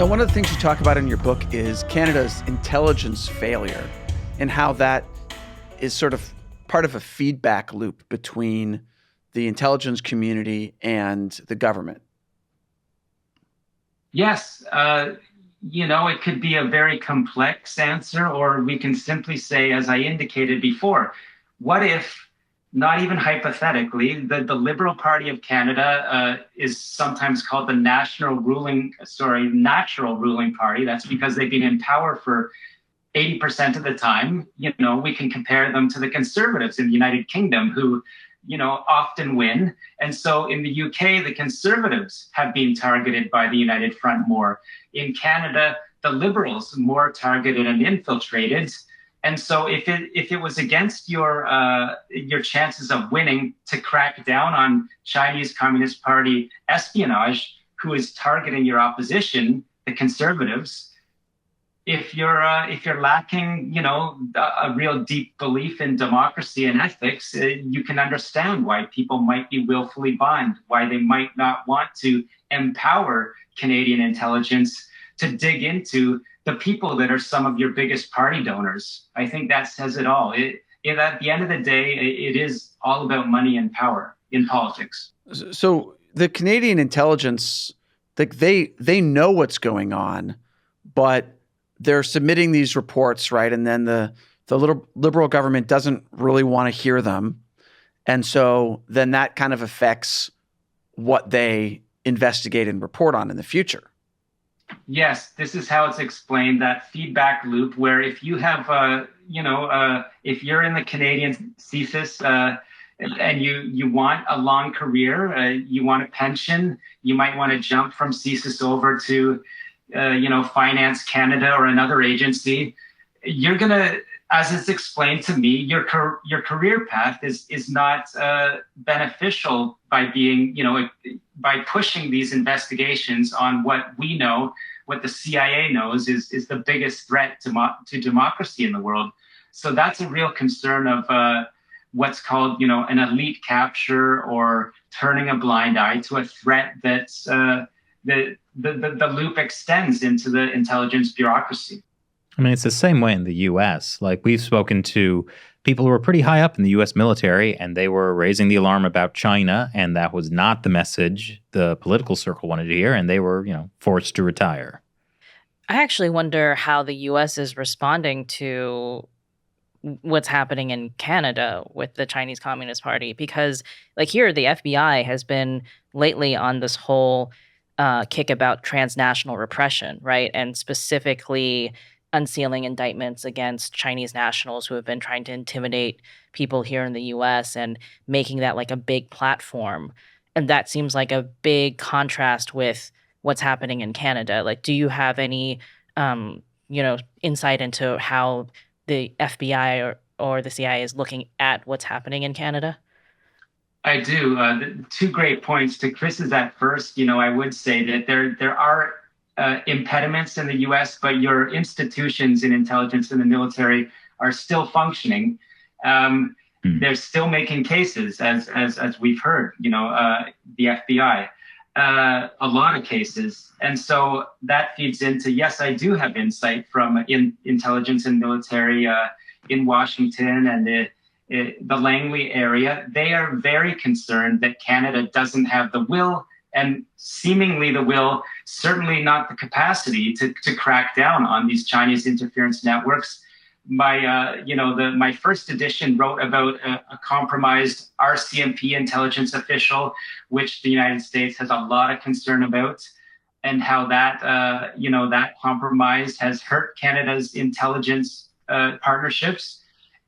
Now, one of the things you talk about in your book is Canada's intelligence failure and how that is sort of part of a feedback loop between the intelligence community and the government. Yes, it could be a very complex answer, or we can simply say, as I indicated before, what if, not even hypothetically, the Liberal Party of Canada is sometimes called the natural ruling party. That's because they've been in power for 80% of the time. We can compare them to the Conservatives in the United Kingdom, who often win. And so in the UK, the Conservatives have been targeted by the United Front more. In Canada, the Liberals more targeted and infiltrated. And so if it was against your chances of winning to crack down on Chinese Communist Party espionage, who is targeting your opposition, the Conservatives, if you're lacking, a real deep belief in democracy and ethics, you can understand why people might be willfully blind, why they might not want to empower Canadian intelligence to dig into the people that are some of your biggest party donors. I think that says it all. At the end of the day, it is all about money and power in politics. So the Canadian intelligence, they know what's going on, but they're submitting these reports, right? And then the Liberal government doesn't really want to hear them. And so then that kind of affects what they investigate and report on in the future. Yes, this is how it's explained, that feedback loop, where if you have, if you're in the Canadian CSIS and you want a long career, you want a pension, you might want to jump from CSIS over to Finance Canada or another agency, you're going to, as it's explained to me, your career path is not beneficial by being, by pushing these investigations on what we know, what the CIA knows is the biggest threat to democracy in the world. So that's a real concern of what's called, an elite capture, or turning a blind eye to a threat that's the loop extends into the intelligence bureaucracy. I mean, it's the same way in the U.S. Like, we've spoken to people who were pretty high up in the U.S. military, and they were raising the alarm about China, and that was not the message the political circle wanted to hear, and they were, forced to retire. I actually wonder how the U.S. is responding to what's happening in Canada with the Chinese Communist Party, because, like, here, the FBI has been lately on this whole kick about transnational repression, right? And specifically unsealing indictments against Chinese nationals who have been trying to intimidate people here in the U.S. and making that like a big platform. And that seems like a big contrast with what's happening in Canada. Like, do you have any, insight into how the FBI or the CIA is looking at what's happening in Canada? I do. Two great points. To Chris's at first, I would say that there are impediments in the U.S., but your institutions in intelligence and the military are still functioning. They're still making cases, as we've heard. The FBI, a lot of cases, and so that feeds into, yes, I do have insight from intelligence and military in Washington and the Langley area. They are very concerned that Canada doesn't have the will, and seemingly the will, certainly not the capacity to crack down on these Chinese interference networks. My first edition wrote about a compromised RCMP intelligence official, which the United States has a lot of concern about, and how that that compromise has hurt Canada's intelligence partnerships.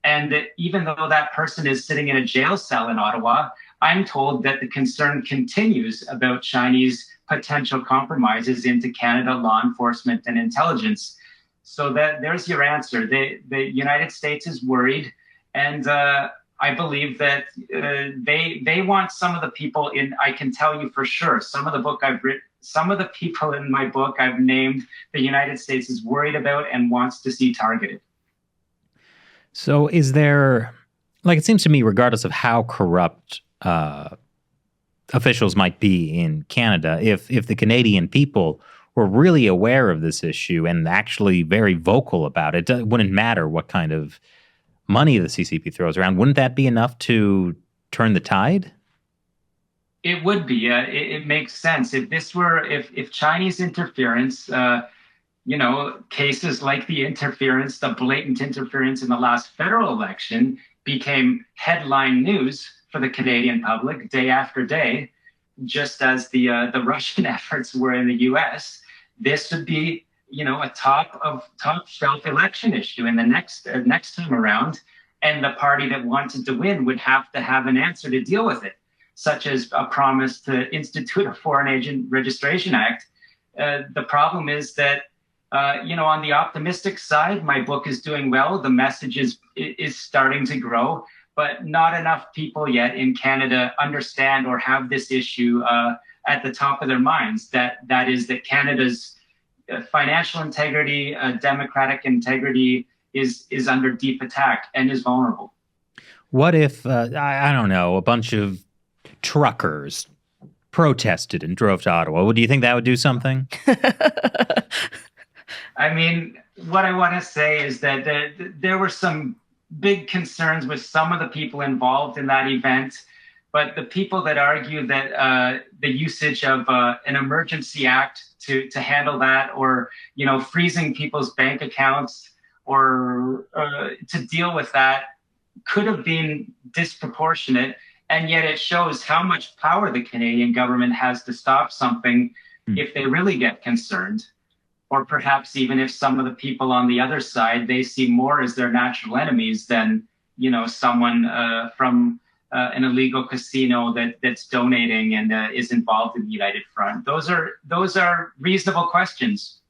And that even though that person is sitting in a jail cell in Ottawa, I'm told that the concern continues about Chinese potential compromises into Canada law enforcement and intelligence. So there's your answer. The United States is worried, and I believe that they want some of the people in. I can tell you for sure, some of the people in my book I've named, the United States is worried about and wants to see targeted. So is there, it seems to me, regardless of how corrupt officials might be in Canada, if the Canadian people were really aware of this issue and actually very vocal about it. It wouldn't matter what kind of money the CCP throws around. Wouldn't that be enough to turn the tide? It would be. It makes sense if Chinese interference, cases like the blatant interference in the last federal election became headline news for the Canadian public day after day, just as the Russian efforts were in the U.S. This would be, a top shelf election issue in the next time around, and the party that wanted to win would have to have an answer to deal with it, such as a promise to institute a Foreign Agent Registration Act. The problem is that, on the optimistic side, my book is doing well. The message is starting to grow, but not enough people yet in Canada understand or have this issue at the top of their minds. That is that Canada's financial integrity, democratic integrity is under deep attack and is vulnerable. What if, I don't know, a bunch of truckers protested and drove to Ottawa? Do you think that would do something? I mean, what I want to say is that there were some big concerns with some of the people involved in that event, but the people that argue that the usage of an emergency act to handle that, or freezing people's bank accounts, or to deal with that, could have been disproportionate. And yet it shows how much power the Canadian government has to stop something if they really get concerned. Or perhaps even if some of the people on the other side, they see more as their natural enemies than, someone from an illegal casino that's donating and is involved in the United Front. Those are reasonable questions.